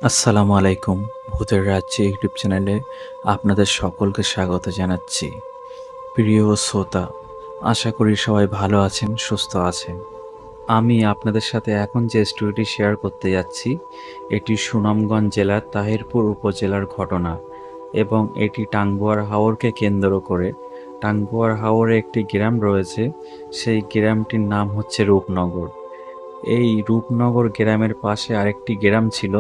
আসসালামু আলাইকুম। ভূতের রাজ্যে ইউটিউব চ্যানেলে আপনাদের সকলকে স্বাগত জানাচ্ছি। প্রিয় শ্রোতা, আশা করি সবাই ভালো আছেন, সুস্থ আছেন। আমি আপনাদের সাথে এখন যে স্টোরিটি শেয়ার করতে যাচ্ছি, এটি সুনামগঞ্জ জেলার তাহিরপুর উপজেলার ঘটনা এবং এটি টাঙ্গুয়ার হাওরকে কেন্দ্র করে। টাঙ্গুয়ার হাওরে একটি গ্রাম রয়েছে, সেই গ্রামটির নাম হচ্ছে রূপনগর। এই রূপনগর গ্রামের পাশে আরেকটি গ্রাম ছিল,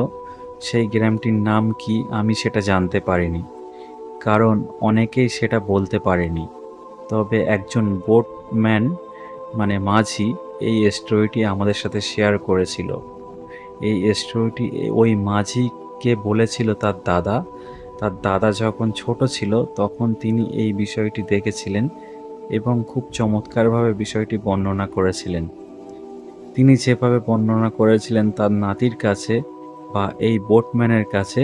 সেই গ্রামটির নাম কি আমি সেটা জানতে পারিনি, কারণ অনেকেই সেটা বলতে পারেনি। তবে একজন বোটম্যান মানে মাঝি এই স্টোরিটি আমাদের সাথে শেয়ার করেছিল। এই স্টোরিটি ওই মাঝিকে বলেছিল তার দাদা যখন ছোট ছিল তখন তিনি এই বিষয়টি দেখেছিলেন এবং খুব চমৎকারভাবে বিষয়টি বর্ণনা করেছিলেন। তিনি যেভাবে বর্ণনা করেছিলেন তার নাতির কাছে বা এই বোটম্যানের কাছে,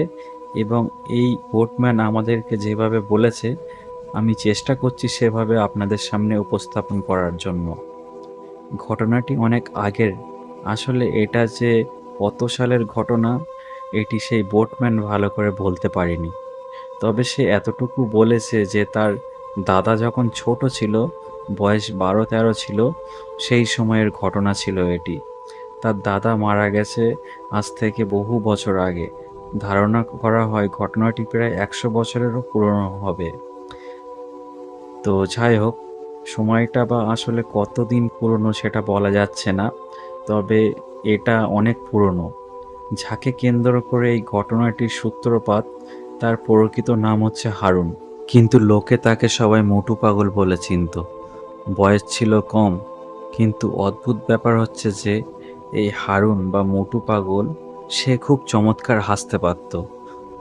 এবং এই বোটম্যান আমাদেরকে যেভাবে বলেছে আমি চেষ্টা করছি সেভাবে আপনাদের সামনে উপস্থাপন করার জন্য। ঘটনাটি অনেক আগের, আসলে এটা যে কত সালের ঘটনা এটি সেই বোটম্যান ভালো করে বলতে পারেনি। তবে সে এতটুকু বলেছে যে তার দাদা যখন ছোট ছিল, বয়স 12-13 ছিল, সেই সময়ের ঘটনা ছিল এটি। তার দাদা মারা গেছে আজ থেকে বহু বছর আগে। ধারণা করা হয় ঘটনাটি প্রায় 100 বছরেরও পুরনো হবে। তো যাই হোক, সময়টা বা আসলে কতদিন পুরনো সেটা বলা যাচ্ছে না, তবে এটা অনেক পুরনো। যাকে কেন্দ্র করে এই ঘটনাটির সূত্রপাত, তার প্রকৃত নাম হচ্ছে হারুন, কিন্তু লোকে তাকে সবাই মোটু পাগল বলে চিনত। বয়স ছিল কম, কিন্তু অদ্ভুত ব্যাপার হচ্ছে যে এই হারুন বা মোটু পাগল সে খুব চমৎকার হাসতে পারত।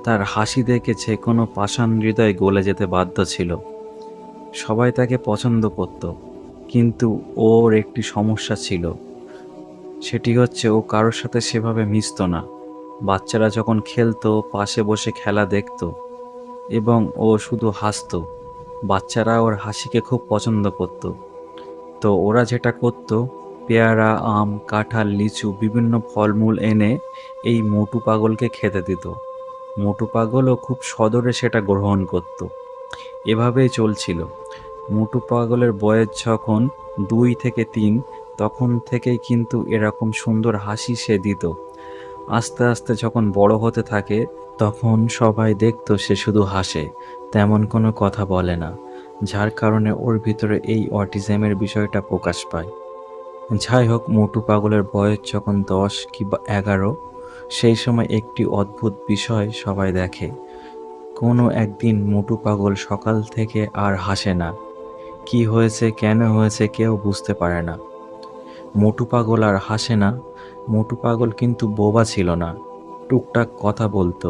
তার হাসি দেখে যে কোনো পাষাণ হৃদয় গলে যেতে বাধ্য ছিল। সবাই তাকে পছন্দ করত, কিন্তু ওর একটি সমস্যা ছিল। সেটি হচ্ছে ও কারোর সাথে সেভাবে মিশত না। বাচ্চারা যখন খেলতো পাশে বসে খেলা দেখতো এবং ও শুধু হাসতো। বাচ্চারা ওর হাসিকে খুব পছন্দ করত। তো ওরা যেটা করত, পেয়ারা, আম, কাঁঠাল, লিচু বিভিন্ন ফলমূল এনে এই মোটু পাগলকে খেতে দিত। মোটু পাগলও খুব সদরে সেটা গ্রহণ করত। এভাবেই চলছিল। মোটু পাগলের বয়স যখন 2 থেকে 3, তখন থেকেই কিন্তু এরকম সুন্দর হাসি সে দিত। আস্তে আস্তে যখন বড় হতে থাকে তখন সবাই দেখতো সে শুধু হাসে, তেমন কোনো কথা বলে না, যার কারণে ওর ভিতরে এই অটিজমের বিষয়টা প্রকাশ পায়। যাই হোক, মোটু পাগলের বয়স যখন 10 কিংবা 11, সেই সময় একটি অদ্ভুত বিষয় সবাই দেখে। কোনো একদিন মোটু পাগল সকাল থেকে আর হাসে না। কি হয়েছে, কেন হয়েছে কেউ বুঝতে পারে না। মোটু পাগল আর হাসে না। মোটু পাগল কিন্তু বোবা ছিল না, টুকটাক কথা বলতো,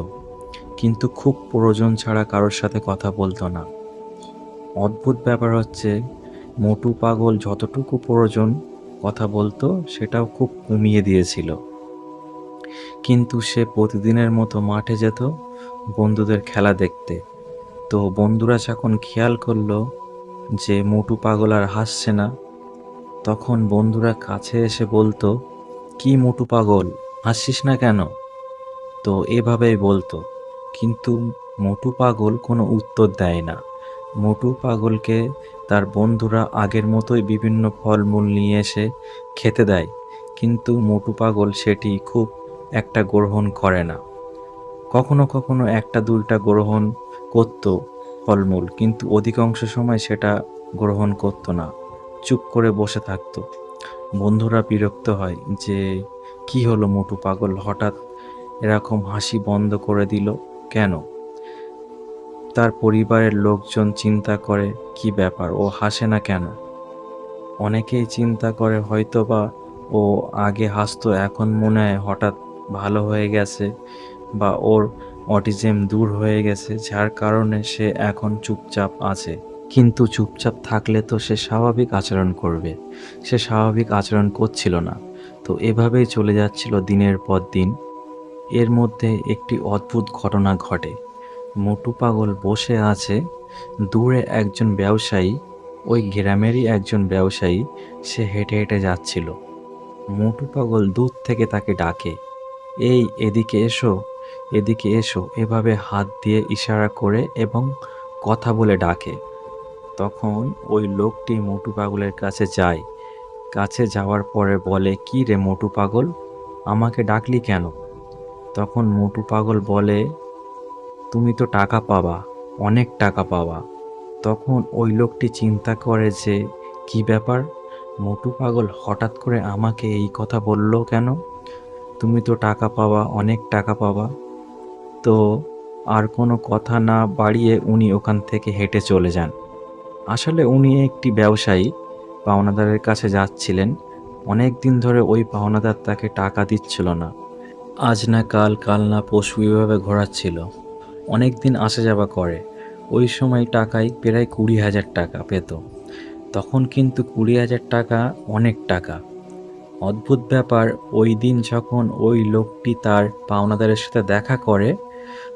কিন্তু খুব প্রয়োজন ছাড়া কারোর সাথে কথা বলতো না। অদ্ভুত ব্যাপার হচ্ছে মোটু পাগল যতটুকু প্রয়োজন কথা বলতো সেটাও খুব কমিয়ে দিয়েছিল। কিন্তু সে প্রতিদিনের মতো মাঠে যেত বন্ধুদের খেলা দেখতে। তো বন্ধুরা যখন খেয়াল করলো যে মোটু পাগল আর হাসছে না, তখন বন্ধুরা কাছে এসে বলতো, কি মোটু পাগল, হাসছিস না কেন? তো এভাবেই বলতো, কিন্তু মোটু পাগল কোনো উত্তর দেয় না। মোটু পাগলকে তার বন্ধুরা আগের মতোই বিভিন্ন ফলমূল নিয়ে এসে খেতে দেয়, কিন্তু মোটু পাগল সেটি খুব একটা গ্রহণ করে না। কখনো কখনো একটা দুইটা গ্রহণ করত ফলমূল, কিন্তু অধিকাংশ সময় সেটা গ্রহণ করতো না, চুপ করে বসে থাকতো। বন্ধুরা বিরক্ত হয় যে কি হলো, মোটু পাগল হঠাৎ এরকম হাসি বন্ধ করে দিল কেন? তার পরিবারের লোকজন চিন্তা করে কি ব্যাপার, ও হাসে না কেন? অনেকেই চিন্তা করে হয়তোবা ও আগে হাসতো, এখন মনে হয় হঠাৎ ভালো হয়ে গেছে বা ওর অটিজম দূর হয়ে গেছে, যার কারণে সে এখন চুপচাপ আছে। কিন্তু চুপচাপ থাকলে তো সে স্বাভাবিক আচরণ করবে। সে স্বাভাবিক আচরণ করছিল না। তো এভাবেই চলে যাচ্ছিল দিনের পর দিন। এর মধ্যে একটি অদ্ভুত ঘটনা ঘটে। মোটু পাগল বসে আছে, দূরে একজন ব্যবসায়ী, ওই গ্রামেরই একজন ব্যবসায়ী, সে হেঁটে হেঁটে যাচ্ছিল। মোটু পাগল দূর থেকে তাকে ডাকে, এই এদিকে এসো। এদিকে এসো, এভাবে হাত দিয়ে ইশারা করে এবং কথা বলে ডাকে। তখন ওই লোকটি মোটু পাগলের কাছে যায়। কাছে যাওয়ার পরে বলে, কি রে মোটু পাগল, আমাকে ডাকলি কেন? তখন মোটু পাগল বলে, তুমি তো টাকা পাবা, অনেক টাকা পাবা। তখন ওই লোকটি চিন্তা করে যে কি ব্যাপার, মোটু পাগল হঠাৎ করে আমাকে এই কথা বলল কেন? তুমি তো টাকা পাবা, অনেক টাকা পাবা। তো আর কোনো কথা না বাড়িয়ে উনি ওখান থেকে হেঁটে চলে যান। আসলে উনি একটি ব্যবসায়ী পাওনাদারের কাছে যাচ্ছিলেন। অনেক দিন ধরে ওই পাওনাদার তাকে টাকা দিচ্ছিল না। আজ না কাল, কাল না পরশু এভাবে ঘোরাচ্ছিল। অনেক দিন আসা যাওয়া করে। ওই সময় টাকায় প্রায় 20,000 টাকা পেত। তখন কিন্তু 20,000 টাকা অনেক টাকা। অদ্ভুত ব্যাপার, ওই দিন যখন ওই লোকটি তার পাওনাদারের সাথে দেখা করে,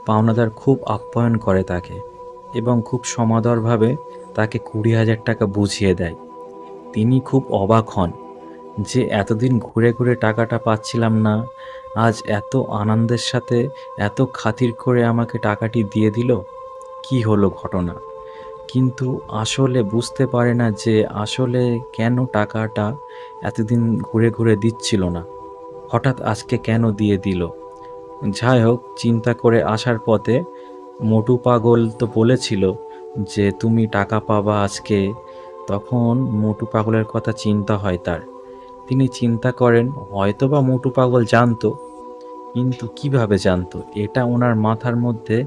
পাওনাদার খুব আপ্যায়ন করে তাকে এবং খুব সমাদরভাবে তাকে 20,000 টাকা বুঝিয়ে দেয়। তিনি খুব অবাক হন যে এতদিন ঘুরে ঘুরে টাকাটা পাচ্ছিলাম না, আজ এত আনন্দের সাথে এত খাতির করে আমাকে টাকাটি দিয়ে দিল, কি হলো ঘটনা? কিন্তু আসলে বুঝতে পারে না যে আসলে কেন টাকাটা এতদিন ঘুরে ঘুরে দিচ্ছিল না, হঠাৎ আজকে কেন দিয়ে দিল। যাই হোক, চিন্তা করে আসার পথে মোটু পাগল তো বলেছিল যে তুমি টাকা পাবা আজকে। তখন মোটু পাগলের কথা চিন্তা হয় তার। তিনি চিন্তা করেন হয়তোবা মোটু পাগল জানতো, কিন্তু কিভাবে জানতো এটা ওনার মাথার মধ্যে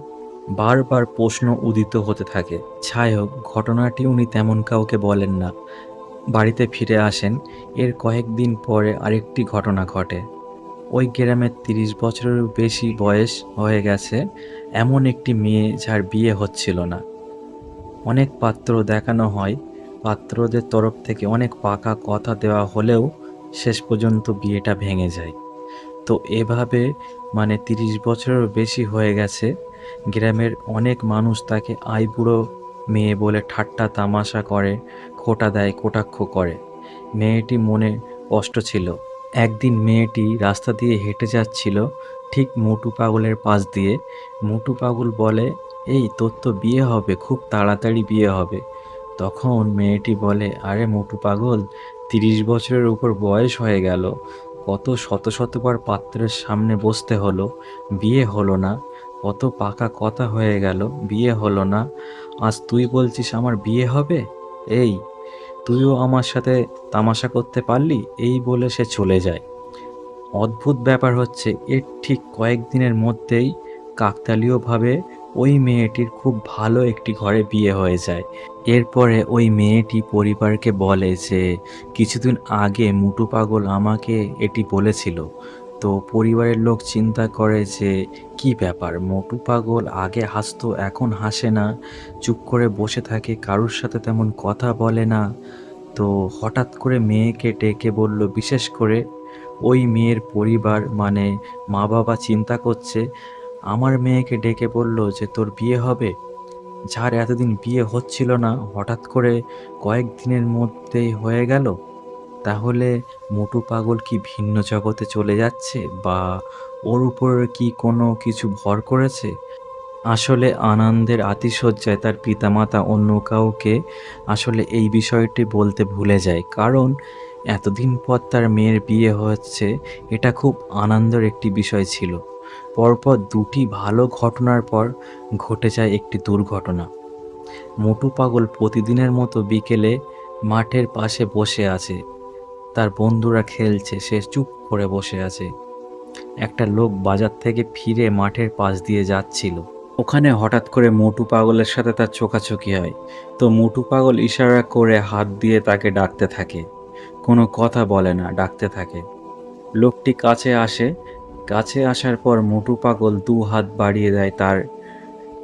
বারবার প্রশ্ন উদিত হতে থাকে। যাই হোক, ঘটনাটি উনি তেমন কাউকে বলেন না, বাড়িতে ফিরে আসেন। এর কয়েকদিন পরে আরেকটি ঘটনা ঘটে। ওই গ্রামের 30 বছরেরও বেশি বয়স হয়ে গেছে এমন একটি মেয়ে যার বিয়ে হচ্ছিল না। অনেক পাত্র দেখানো হয়, পাত্রদের তরফ থেকে অনেক পাকা কথা দেওয়া হলেও শেষ পর্যন্ত বিয়েটা ভেঙে যায়। তো এভাবে 30 বছরেরও বেশি হয়ে গেছে, গ্রামের অনেক মানুষ তাকে আইবুড়ো মেয়ে বলে ঠাট্টা তামাশা করে, খোঁটা দেয়, কটাক্ষ করে। মেয়েটি মনে কষ্ট ছিল। একদিন মেয়েটি রাস্তা দিয়ে হেঁটে যাচ্ছিল, ঠিক মোটু পাগলের পাশ দিয়ে। মোটু পাগল বলে, এই তোর তো বিয়ে হবে, খুব তাড়াতাড়ি বিয়ে হবে। তখন মেয়েটি বলে, আরে মোটু পাগল, 30 বছরের উপর বয়স হয়ে গেল, কত শত শতবার পাত্রের সামনে বসতে হলো, বিয়ে হলো না। কত পাকা কথা হয়ে গেল, বিয়ে হলো না। আজ তুই বলছিস আমার বিয়ে হবে? এই, তুইও আমার সাথে তামাশা করতে পারলি? এই বলে সে চলে যায়। অদ্ভুত ব্যাপার হচ্ছে, এর ঠিক কয়েকদিনের মধ্যেই কাকতালীয়ভাবে ওই মেয়েটির খুব ভালো একটি ঘরে বিয়ে হয়ে যায়। এরপরে ওই মেয়েটি পরিবারকে বলে যে কিছুদিন আগে মোটু পাগল আমাকে এটি বলেছিল। তো পরিবারের লোক চিন্তা করে যে কি ব্যাপার, মোটু পাগল আগে হাসতো এখন হাসে না, চুপ করে বসে থাকে, কারুর সাথে তেমন কথা বলে না। তো হঠাৎ করে মেয়েকে ডেকে বলল, বিশেষ করে ওই মেয়ের পরিবার মা বাবা চিন্তা করছে, আমার মেয়েকে ডেকে বলল যে তোর বিয়ে হবে, যার এতদিন বিয়ে হচ্ছিল না হঠাৎ করে কয়েকদিনের মধ্যেই হয়ে গেল। তাহলে মোটু পাগল কি ভিন্ন জগতে চলে যাচ্ছে, বা ওর উপর কি কোনো কিছু ভর করেছে? আসলে আনন্দের আতিশয্যায় তার পিতামাতা অন্য কাউকে আসলে এই বিষয়টি বলতে ভুলে যায়, কারণ এতদিন পর তার মেয়ের বিয়ে হচ্ছে, এটা খুব আনন্দের একটি বিষয় ছিল। পরপর দুটি ভালো ঘটনার পর ঘটে যায় একটি দুর্ঘটনা। মোটু পাগল প্রতিদিনের মতো বিকেলে মাঠের পাশে বসে আছে, তার বন্ধুরা খেলছে, সে চুপ করে বসে আছে। একটা লোক বাজার থেকে ফিরে মাঠের পাশ দিয়ে যাচ্ছিল। ওখানে হঠাৎ করে মোটু পাগলের সাথে তার চোখাচোখি হয়। তো মোটু পাগল ইশারা করে হাত দিয়ে তাকে ডাকতে থাকে, কোনো কথা বলে না, ডাকতে থাকে। লোকটি কাছে আসে, কাছে আসার পর মোটু পাগল 2 হাত বাড়িয়ে দেয়, তার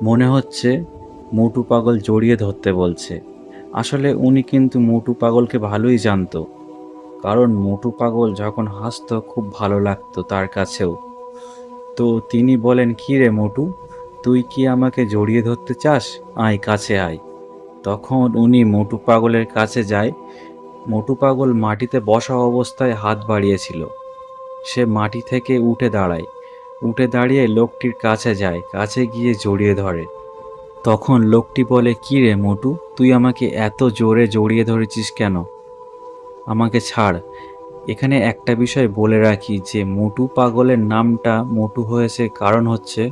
মনে হচ্ছে মোটু পাগল জড়িয়ে ধরতে বলছে। আসলে উনি কিন্তু মোটু পাগলকে ভালোই জানতো, কারণ মোটু পাগল যখন হাসতো খুব ভালো লাগতো তার কাছেও। তো তিনি বলেন, কী রে মোটু, তুই কি আমাকে জড়িয়ে ধরতে চাস? আয়, কাছে আয়। তখন উনি মোটু পাগলের কাছে যায়। মোটু পাগল মাটিতে বসা অবস্থায় হাত বাড়িয়েছিল। সে মাটি থেকে উঠে দাঁড়ায়। উঠে দাঁড়িয়ে লোকটির কাছে যায়, কাছে গিয়ে জড়িয়ে ধরে। তখন লোকটি বলে, "কি রে মোটু, তুই আমাকে এত জোরে জড়িয়ে ধরেছিস কেন? আমাকে ছাড়।" এখানে একটা বিষয় বলে রাখি যে মোটু পাগলের নামটা মোটু হয়েছে কারণ হচ্ছে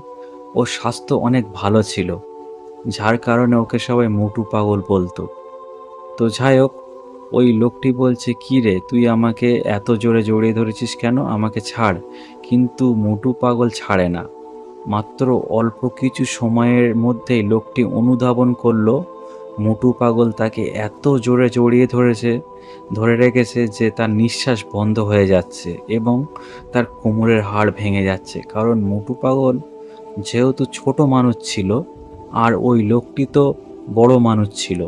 ওর স্বাস্থ্য অনেক ভালো ছিল, যার কারণে ওকে সবাই মোটু পাগল বলতো। তো যাই হোক, ওই লোকটি বলছে, "কি রে, তুই আমাকে এত জোরে জড়িয়ে ধরেছিস কেন? আমাকে ছাড়।" কিন্তু মোটু পাগল ছাড়ে না। মাত্র অল্প কিছু সময়ের মধ্যেই লোকটি অনুধাবন করল মোটু পাগল তাকে এত জোরে জড়িয়ে ধরে রেখেছে যে তার নিঃশ্বাস বন্ধ হয়ে যাচ্ছে এবং তার কোমরের হাড় ভেঙে যাচ্ছে। কারণ মোটু পাগল যেহেতু ছোট মানুষ ছিল আর ওই লোকটি তো বড় মানুষ ছিল,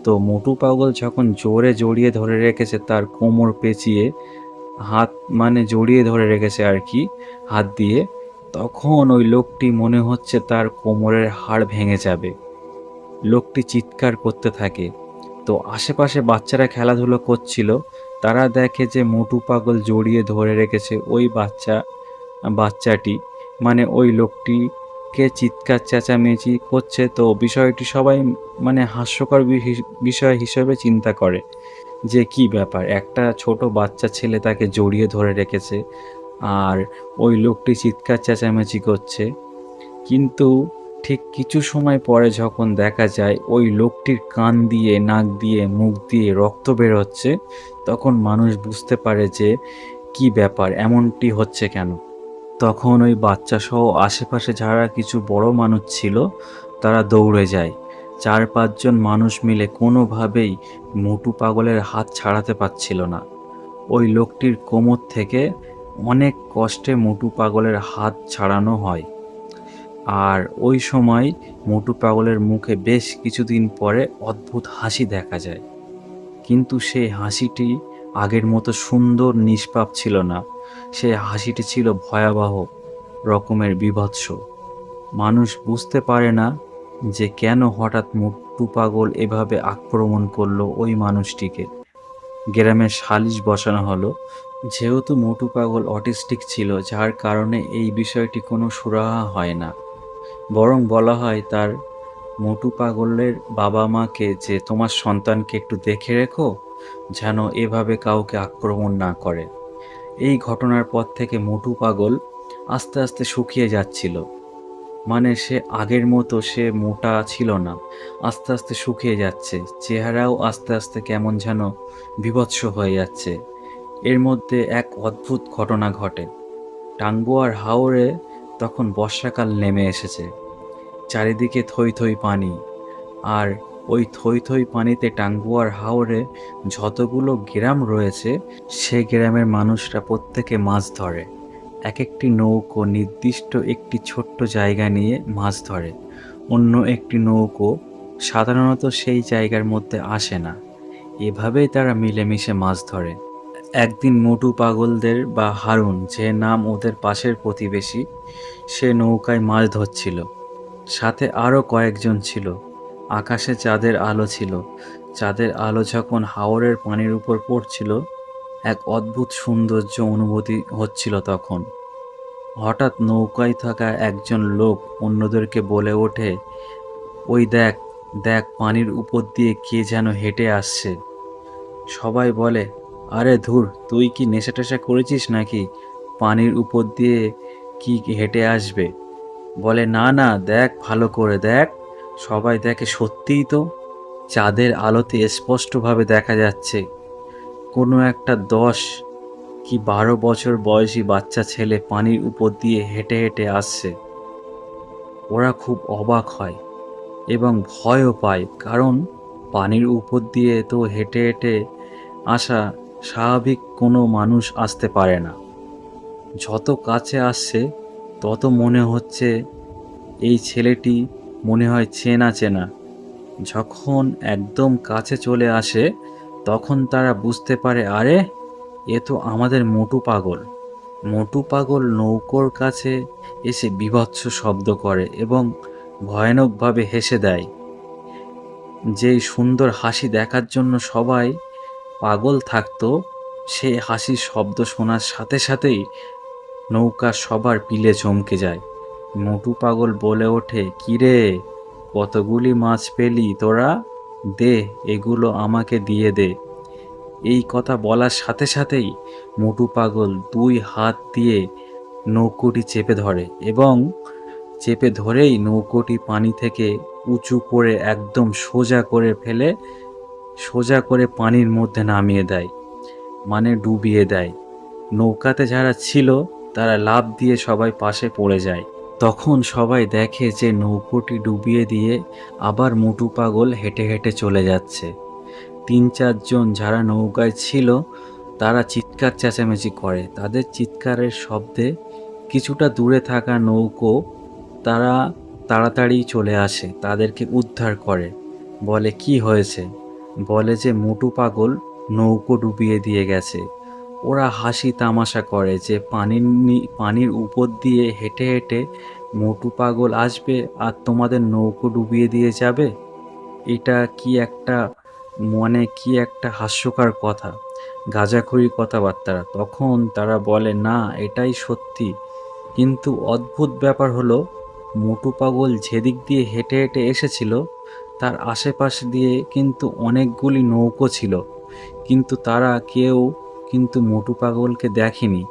তো মোটু পাগল যখন জোরে জড়িয়ে ধরে রেখেছে তার কোমর পেঁচিয়ে, হাত মানে জড়িয়ে ধরে রেখেছে আর কি হাত দিয়ে, তখন ওই লোকটি মনে হচ্ছে তার কোমরের হাড় ভেঙে যাবে। লোকটি চিৎকার করতে থাকে। তো আশেপাশে বাচ্চারা খেলাধুলো করছিল, তারা দেখে যে মোটু পাগল জড়িয়ে ধরে রেখেছে ওই বাচ্চাটি, মানে ওই লোকটিকে চিৎকার চেঁচামেচি করছে। তো বিষয়টি সবাই মানে হাস্যকর বিষয় হিসেবে চিন্তা করে যে কি ব্যাপার, একটা ছোট বাচ্চা ছেলে তাকে জড়িয়ে ধরে রেখেছে আর ওই লোকটি চিৎকার চেঁচামেচি করছে। কিন্তু ঠিক কিছু সময় পরে যখন দেখা যায় ওই লোকটির কান দিয়ে, নাক দিয়ে, মুখ দিয়ে রক্ত বের হচ্ছে, তখন মানুষ বুঝতে পারে যে কি ব্যাপার, এমনটি হচ্ছে কেন। তখন ওই বাচ্চাসহ আশেপাশে যারা কিছু বড় মানুষ ছিল তারা দৌড়ে যায়। ৪-৫ জন মানুষ মিলে কোনোভাবেই মোটু পাগলের হাত ছাড়াতে পারছিল না। ওই লোকটির কোমর থেকে অনেক কষ্টে মোটু পাগলের হাত ছাড়ানো হয়। আর ওই সময় মোটু পাগলের মুখে বেশ কিছুদিন পরে অদ্ভুত হাসি দেখা যায়। কিন্তু সেই হাসিটি আগের মতো সুন্দর নিষ্পাপ ছিল না, সেই হাসিটি ছিল ভয়াবহ রকমের বীভৎস। মানুষ বুঝতে পারে না যে কেন হঠাৎ মোটু পাগল এভাবে আক্রমণ করলো ওই মানুষটিকে। গ্রামে সালিশ বসানো হলো। যেহেতু মোটু পাগল অটিস্টিক ছিল, যার কারণে এই বিষয়টি কোনো সুরাহা হয় না, বরং বলা হয় তার মোটু পাগলের বাবা মাকে যে তোমার সন্তানকে একটু দেখে রেখো, যেন এভাবে কাউকে আক্রমণ না করে। এই ঘটনার পর থেকে মোটু পাগল আস্তে আস্তে শুকিয়ে যাচ্ছিল, মানে সে আগের মতো সে মোটা ছিল না, আস্তে আস্তে শুকিয়ে যাচ্ছে, চেহারাও আস্তে আস্তে কেমন যেন বীভৎস হয়ে যাচ্ছে। এর মধ্যে এক অদ্ভুত ঘটনা ঘটে। টাঙ্গুয়ার হাওরে তখন বর্ষাকাল নেমে এসেছে। চারিদিকে থই থই পানি, আর ওই থই থই পানিতে টাঙ্গুয়ার হাওরে যতগুলো গ্রাম রয়েছে সে গ্রামের মানুষরা প্রত্যেকে মাছ ধরে। এক একটি নৌকো নির্দিষ্ট একটি ছোট্ট জায়গা নিয়ে মাছ ধরে, অন্য একটি নৌকো সাধারণত সেই জায়গার মধ্যে আসে না। এভাবেই তারা মিলেমিশে মাছ ধরে। একদিন মোটু পাগলদের বা হারুন, যে নাম ওদের পাশের প্রতিবেশী, সে নৌকায় মাছ ধরছিল। সাথে আরও কয়েকজন ছিল। আকাশে চাঁদের আলো ছিল। চাঁদের আলো যখন হাওরের পানির উপর পড়ছিল, এক অদ্ভুত সৌন্দর্য অনুভূতি হচ্ছিল তখন। হঠাৎ নৌকায় থাকা একজন লোক অন্যদেরকে বলে ওঠে, "ওই দেখ, দেখ, পানির উপর দিয়ে কে যেন হেঁটে আসছে।" সবাই বলে, "আরে ধুর, তুই কি নেশা টেশা করেছিস নাকি? পানির উপর দিয়ে কি হেঁটে আসবে?" বলে, "না না, দেখ, ভালো করে দেখ।" সবাই দেখে, সত্যিই তো চাঁদের আলোতে স্পষ্টভাবে দেখা যাচ্ছে কোনো একটা 10 কি 12 বছর বয়সী বাচ্চা ছেলে পানির উপর দিয়ে হেঁটে হেঁটে আসছে। ওরা খুব অবাক হয় এবং ভয়ও পায়, কারণ পানির উপর দিয়ে তো হেঁটে হেঁটে আসা স্বাভাবিক কোনো মানুষ আসতে পারে না। যত কাছে আসছে তত মনে হচ্ছে এই ছেলেটি মনে হয় চেনা চেনা। যখন একদম কাছে চলে আসে তখন তারা বুঝতে পারে, আরে, এ তো আমাদের মোটু পাগল। মোটু পাগল নৌকোর কাছে এসে বীভৎস শব্দ করে এবং ভয়ানকভাবে হেসে দেয়। যেই সুন্দর হাসি দেখার জন্য সবাই পাগল থাকতো, সেই হাসির শব্দ শোনার সাথে সাথেই নৌকা সবার পিলে চমকে যায়। মোটু পাগল বলে ওঠে, কিরে, কতগুলি মাছ পেলি তোরা? দে, এগুলো আমাকে দিয়ে দে। এই কথা বলার সাথে সাথেই মোটু পাগল দুই হাত দিয়ে নৌকোটি চেপে ধরে এবং চেপে ধরেই নৌকোটি পানি থেকে উঁচু করে একদম সোজা করে পানির মধ্যে নামিয়ে দেয়, মানে ডুবিয়ে দেয়। নৌকাতে যারা ছিল তারা লাফ দিয়ে সবাই পাশে পড়ে যায়। তখন সবাই দেখে যে নৌকোটি ডুবিয়ে দিয়ে আবার মোটু পাগল হেঁটে হেঁটে চলে যাচ্ছে। ৩-৪ জন যারা নৌকায় ছিল তারা চিৎকার চেঁচামেচি করে। তাদের চিৎকারের শব্দে কিছুটা দূরে থাকা নৌকো তারা তাড়াতাড়ি চলে আসে, তাদেরকে উদ্ধার করে। বলে, কি হয়েছে? বলে যে মোটু পাগল নৌকো ডুবিয়ে দিয়ে গেছে। ওরা হাসি তামাশা করে যে পানির উপর দিয়ে হেঁটে হেঁটে মোটু পাগল আসবে আর তোমাদের নৌকো ডুবিয়ে দিয়ে যাবে। এটা কি একটা হাস্যকর কথা, গাঁজাখুরি কথাবার্তা। তখন তারা বলে, না, এটাই সত্যি। কিন্তু অদ্ভুত ব্যাপার হলো, মোটু পাগল যেদিক দিয়ে হেঁটে হেঁটে এসেছিল তার আশেপাশে দিয়ে কিন্তু অনেকগুলি নৌকো ছিল, কিন্তু তারা কেউ কিন্তু মোটু পাগলকে দেখেনি,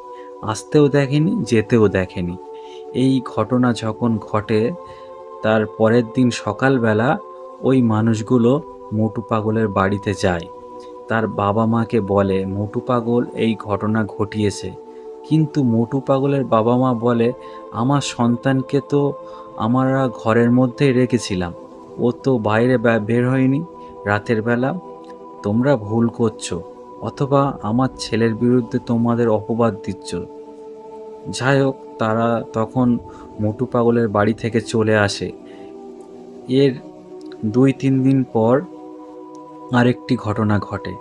আসতেও দেখেনি, যেতেও দেখেনি। এই ঘটনা যখন ঘটে তার পরের দিন সকালবেলা ওই মানুষগুলো মোটু পাগলের বাড়িতে যায়, তার বাবা মাকে বলে মোটু পাগল এই ঘটনা ঘটিয়েছে। কিন্তু মোটু পাগলের বাবা মা বলে, আমার সন্তানকে তো আমরা ঘরের মধ্যেই রেখেছিলাম, ও তো বাইরে বের হয়নি রাতের বেলা। তোমরা ভুল করছো, অথবা আমার ছেলের বিরুদ্ধে তোমাদের অপবাদ দিচ্ছ। যাই হোক, তারা তখন মোটু পাগলের বাড়ি থেকে চলে আসে। এর 2-3 দিন পর আরেকটি ঘটনা ঘটে,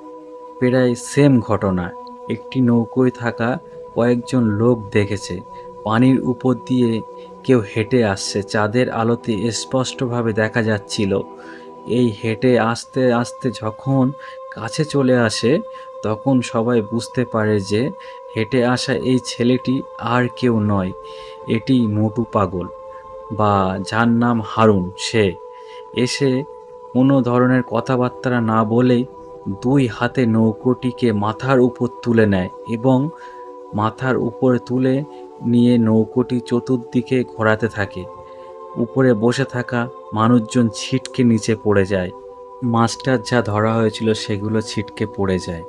প্রায় সেম ঘটনা। একটি নৌকোয় থাকা কয়েকজন লোক দেখেছে পানির উপর দিয়ে কেউ হেঁটে আসছে, চাঁদের আলোতে স্পষ্টভাবে দেখা যাচ্ছিল। এই হেঁটে আস্তে আস্তে যখন কাছে চলে আসে তখন সবাই বুঝতে পারে যে হেঁটে আসা এই ছেলেটি আর কেউ নয়, এটি মোটু পাগল, বা যার নাম হারুন। সে এসে কোনো ধরনের কথাবার্তা না বলেই দুই হাতে নৌকোটিকে মাথার উপর তুলে নেয় এবং মাথার উপরে তুলে নিয়ে নৌকোটি চতুর্দিকে ঘোরাতে থাকে। উপরে বসে থাকা মানুষজন ছিটকে নিচে পড়ে যায়, মাছটার যা ধরা হয়েছিল সেগুলো ছিটকে পড়ে যায়।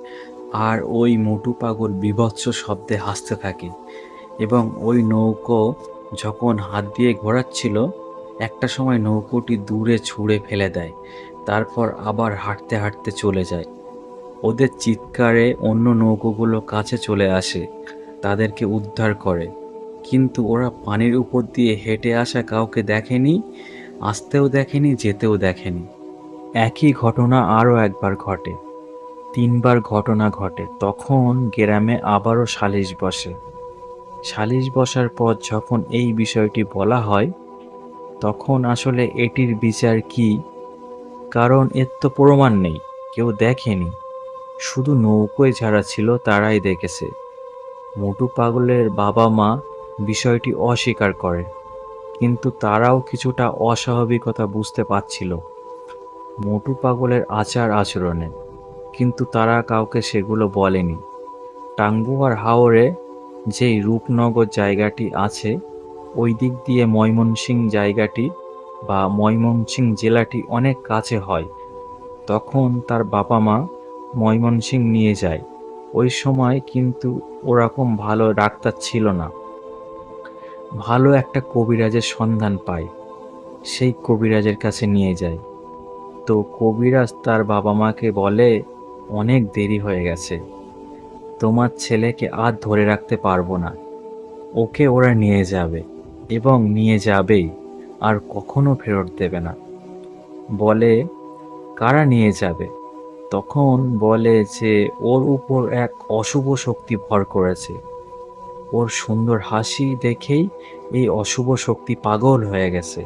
আর ওই মোটু পাগল বীভৎস শব্দে হাসতে থাকে এবং ওই নৌকো যখন হাত দিয়ে ঘোরাচ্ছিল একটা সময় নৌকোটি দূরে ছুঁড়ে ফেলে দেয়, তারপর আবার হাঁটতে হাঁটতে চলে যায়। ওদের চিৎকারে অন্য নৌকোগুলো কাছে চলে আসে, তাদেরকে উদ্ধার করে। কিন্তু ওরা পানির উপর দিয়ে হেঁটে আসা কাউকে দেখেনি, আসতেও দেখেনি, যেতেও দেখেনি। একই ঘটনা আরও একবার ঘটে, 3বার ঘটনা ঘটে। তখন গ্রামে আবারও সালিশ বসে। সালিশ বসার পর যখন এই বিষয়টি বলা হয় তখন আসলে এটির বিচার কি, কারণ এর তো প্রমাণ নেই, কেউ দেখেনি, শুধু নৌকোয় যারা ছিল তারাই দেখেছে। মোটু পাগলের বাবা মা বিষয়টি অস্বীকার করে, কিন্তু তারাও কিছুটা অস্বাভাবিকতা বুঝতে পারছিল মোটু পাগলের আচার আচরণে, কিন্তু তারা কাউকে সেগুলো বলেনি। টাঙ্গুয়ার হাওরে যেই রূপনগর জায়গাটি আছে ওই দিক দিয়ে ময়মনসিংহ জেলাটি অনেক কাছে হয়। তখন তার বাবা মা ময়মনসিংহ নিয়ে যায়। ওই সময় কিন্তু ওরকম ভালো ডাক্তার ছিল না। ভালো একটা কবিরাজের সন্ধান পায়, সেই কবিরাজের কাছে নিয়ে যায়। তো কবিরাজ তার বাবা মাকে বলে, অনেক দেরি হয়ে গেছে, তোমার ছেলেকে আর ধরে রাখতে পারবো না, ওকে ওরা নিয়ে যাবে এবং নিয়ে যাবেই, আর কখনো ফেরত দেবে না। বলে, কারা নিয়ে যাবে? তখন বলে যে ওর উপর এক অশুভ শক্তি ভর করেছে, ওর সুন্দর হাসি দেখেই এই অশুভ শক্তি পাগল হয়ে গেছে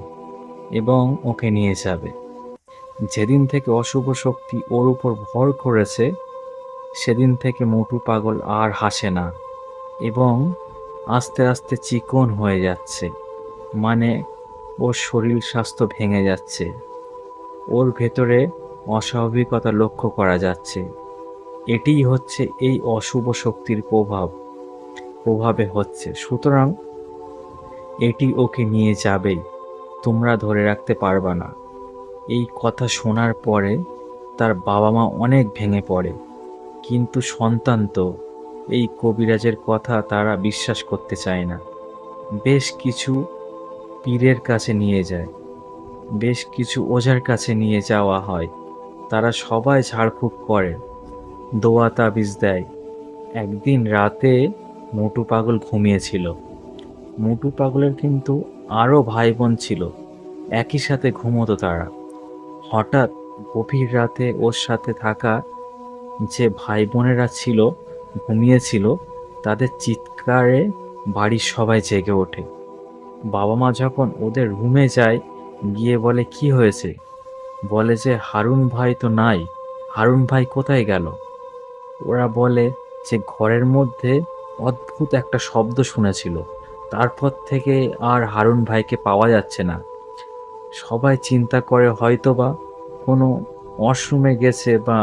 এবং ওকে নিয়ে যাবে। যেদিন থেকে অশুভ শক্তি ওর উপর ভর করেছে সেদিন থেকে মোটু পাগল আর হাসে না এবং আস্তে আস্তে চিকন হয়ে যাচ্ছে, মানে ওর শরীর স্বাস্থ্য ভেঙে যাচ্ছে, ওর ভেতরে অস্বাভাবিকতা লক্ষ্য করা যাচ্ছে। এটিই হচ্ছে এই অশুভ শক্তির প্রভাবে হচ্ছে। সুতরাং এটি ওকে নিয়ে যাবেই, তোমরা ধরে রাখতে পারবা না। এই কথা শোনার পরে তার বাবা মা অনেক ভেঙে পড়ে, কিন্তু সন্তান তো, এই কবিরাজের কথা তারা বিশ্বাস করতে চায় না। বেশ কিছু পীরের কাছে নিয়ে যায়, বেশ কিছু ওঝার কাছে নিয়ে যাওয়া হয়। তারা সবাই ঝাড়ফুঁক করে, দোয়া তাবিজ দেয়। একদিন রাতে মোটু পাগল ঘুমিয়েছিল। মোটু পাগলের কিন্তু আরও ভাই বোন ছিল, একই সাথে ঘুমোতো তারা। হঠাৎ গভীর রাতে ওর সাথে থাকা যে ভাই বোনেরা ছিল, ঘুমিয়েছিল, তাদের চিৎকারে বাড়ির সবাই জেগে ওঠে। বাবা মা যখন ওদের রুমে যায়, গিয়ে বলে কি হয়েছে, বলে যে হারুন ভাই তো নাই, হারুন ভাই কোথায় গেল। ওরা বলে যে ঘরের মধ্যে অদ্ভুত একটা শব্দ শুনেছিল, তারপর থেকে আর হারুন ভাইকে পাওয়া যাচ্ছে না। সবাই চিন্তা করে হয়তোবা কোনো ওয়াশরুমে গেছে বা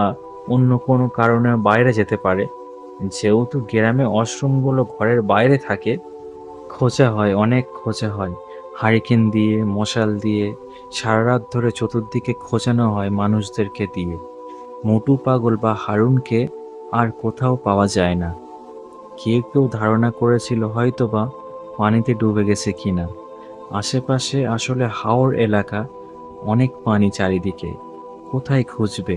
অন্য কোনো কারণে বাইরে যেতে পারে। যেহেতু গ্রামে ওয়াশরুমগুলো ঘরের বাইরে থাকে, খোঁজা হয়, অনেক খোঁজা হয়, হারিকেন দিয়ে, মশাল দিয়ে সারা রাত ধরে চতুর্দিকে খোঁজানো হয় মানুষদেরকে দিয়ে। মোটু পাগল বা হারুনকে আর কোথাও পাওয়া যায় না। কেউ কেউ ধারণা করেছিল হয়তোবা পানিতে ডুবে গেছে কিনা। আশেপাশে আসলে হাওর এলাকা, অনেক পানি চারিদিকে, কোথায় খুঁজবে।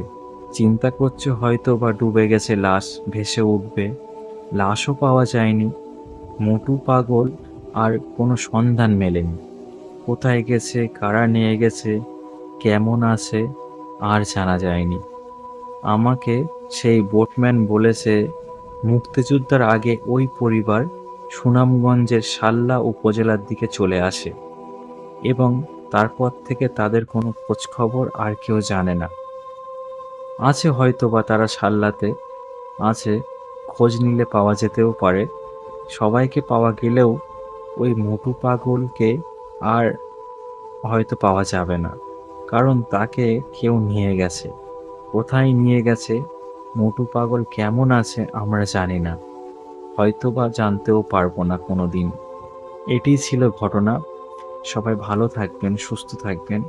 চিন্তা করছে হয়তো বা ডুবে গেছে, লাশ ভেসে উঠবে। লাশও পাওয়া যায়নি। মোটু পাগল আর কোনো সন্ধান মেলেনি। কোথায় গেছে, কারা নিয়ে গেছে, কেমন আছে, আর জানা যায়নি। আমাকে সেই বোটম্যান বলেছে মুক্তিযুদ্ধের আগে ওই পরিবার সুনামগঞ্জের শাল্লা উপজেলার দিকে চলে আসে এবং তারপর থেকে তাদের কোনো খোঁজখবর আর কেউ জানে না। আছে হয়তো বা তারা শাল্লাতে আছে, খোঁজ নিলে পাওয়া যেতেও পারে। সবাইকে পাওয়া গেলেও ওই মোটু পাগলকে আর হয়তো পাওয়া যাবে না, কারণ তাকে কেউ নিয়ে গেছে। কোথায় নিয়ে গেছে, মোটু পাগল কেমন আছে আমরা জানি না, হয়তো বা জানতেও পারবো না কোনো দিন। এটিই ছিল ঘটনা। সবাই ভালো থাকবেন, সুস্থ থাকবেন।